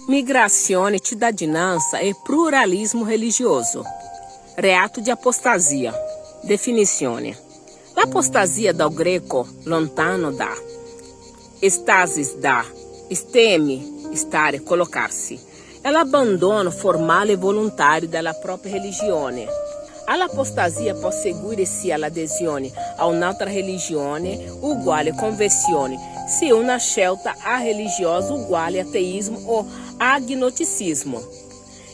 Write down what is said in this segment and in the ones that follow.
Migrazione, cittadinanza e pluralismo religioso. Reato di apostasia. Definizione. L'apostasia dal greco lontano da, stasis da, stemi, stare, collocarsi. È l'abbandono formale e volontario della propria religione. All'apostasia può seguire sia l'adesione a un'altra religione uguale conversione, sia una scelta a religiosa uguale ateismo o agnosticismo.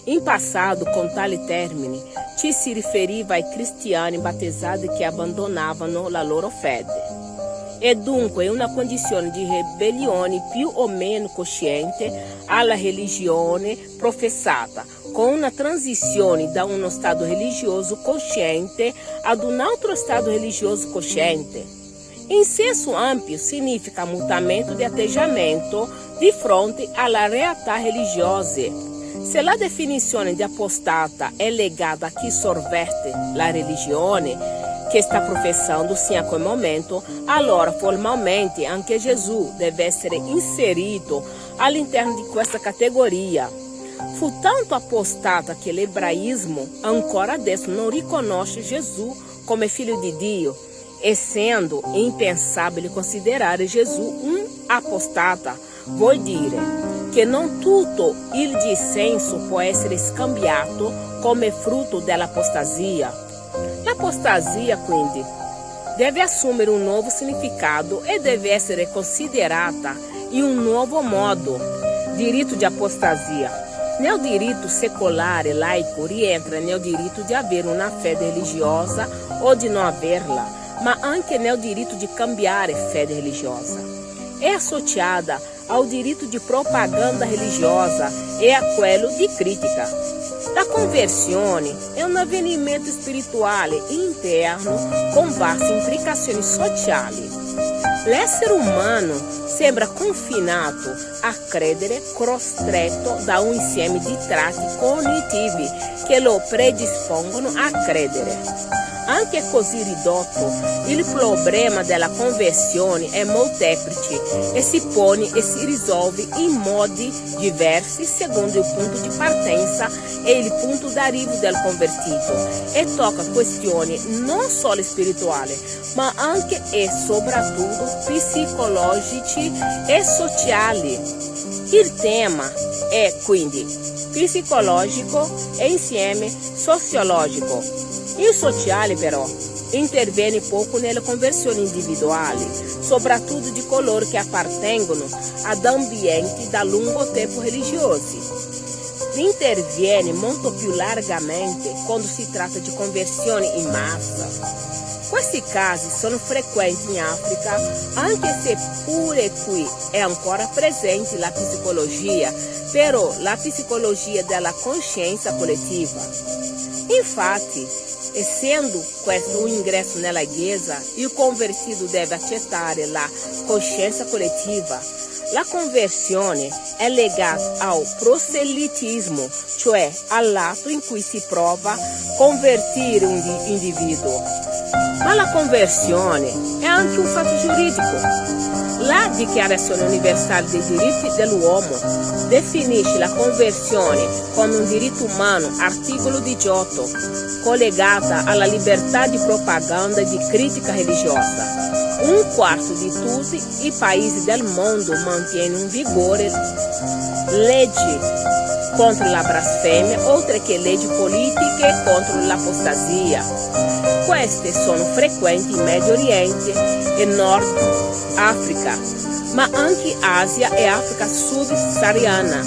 In passato, con tale termine, ci si riferiva ai cristiani battezzati che abbandonavano la loro fede. È dunque una condizione di ribellione più o meno cosciente alla religione professata, con una transizione da uno stato religioso cosciente ad un altro stato religioso cosciente. In senso ampio significa mutamento di atteggiamento di fronte alla realtà religiosa. Se la definizione di apostata è legata a chi sorverte la religione che sta professando-si a quel momento, allora formalmente anche Gesù deve essere inserito all'interno di questa categoria. Fu tanto apostata che l'ebraismo ancora adesso non riconosce Gesù come figlio di Dio, essendo impensabile considerare Gesù un apostata. Vuol dire che non tutto il dissenso può essere scambiato come frutto dell'apostasia. L'apostasia, quindi, deve assumere un nuovo significato e deve essere considerata in un nuovo modo. Diritto di apostasia. Nel diritto secolare laico rientra nel diritto di avere una fede religiosa o di non averla, ma anche nel diritto di cambiare fede religiosa. È associata ao diritto di propaganda religiosa e a quello di critica. La conversione è un avvenimento spirituale interno con vaste implicazioni sociali. L'essere umano sembra confinato a credere costretto da un insieme di tratti cognitivi che lo predispongono a credere. Anche così ridotto, il problema della conversione è molteplice e si pone e si risolve in modi diversi secondo il punto di partenza e il punto d'arrivo del convertito e tocca questioni non solo spirituali, ma anche e soprattutto psicologici e sociali. Il tema è quindi psicologico e insieme sociologico. Il sociale però interviene poco nelle conversioni individuali, soprattutto di coloro che appartengono ad ambienti da lungo tempo religiosi. Interviene molto più largamente quando si tratta di conversioni in massa. Questi casi sono frequenti in Africa, anche se pure qui è ancora presente la psicologia, però la psicologia della coscienza collettiva. Infatti, essendo questo un ingresso nella Chiesa, il convertito deve accettare la coscienza collettiva. La conversione è legata al proselitismo, cioè all'atto in cui si prova a convertire un individuo. Ma la conversione è anche un fatto giuridico. La Dichiarazione Universale dei Diritti dell'Uomo definisce la conversione come un diritto umano, articolo 18, collegata alla libertà di propaganda e di critica religiosa. Un quarto di tutti i paesi del mondo mantiene in vigore leggi contro la blasfemia, oltre che leggi politiche contro l'apostasia. Queste sono frequenti in Medio Oriente e Nord Africa, ma anche Asia e Africa subsahariana,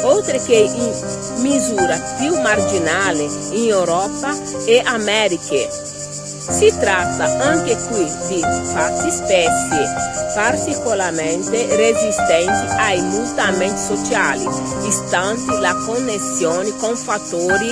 oltre che in misura più marginale in Europa e Americhe. Si tratta anche qui di fattispecie particolarmente resistenti ai mutamenti sociali, istanti la connessione con fattori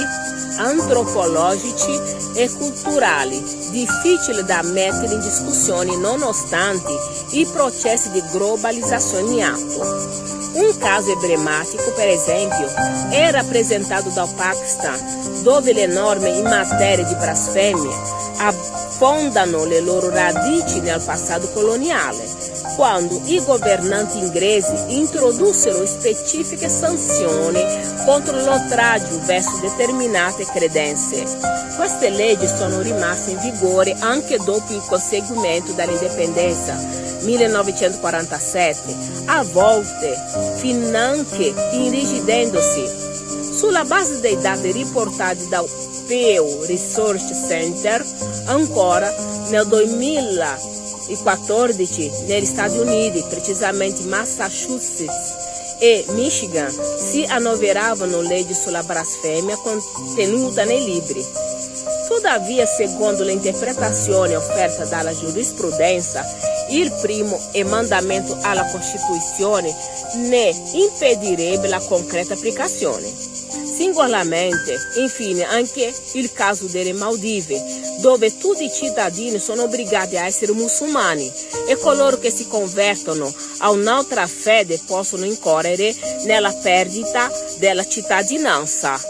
antropologici e culturali, difficili da mettere in discussione nonostante i processi di globalizzazione in atto. Un caso emblematico, per esempio, è rappresentato dal Pakistan, dove le norme in materia di blasfemia fondano le loro radici nel passato coloniale, quando i governanti inglesi introdussero specifiche sanzioni contro l'oltraggio verso determinate credenze. Queste leggi sono rimaste in vigore anche dopo il conseguimento dell'indipendenza 1947, a volte finanche irrigidendosi. Sulla base dei dati riportati dal Pew Research Center, ancora nel 2014 negli Stati Uniti, precisamente Massachusetts e Michigan, si annoveravano leggi sulla blasfemia contenuta nei libri. Tuttavia, secondo l'interpretazione offerta dalla giurisprudenza, il primo emendamento alla Costituzione ne impedirebbe la concreta applicazione. Singolarmente, infine, anche il caso delle Maldive, dove tutti i cittadini sono obbligati a essere musulmani e coloro che si convertono a un'altra fede possono incorrere nella perdita della cittadinanza.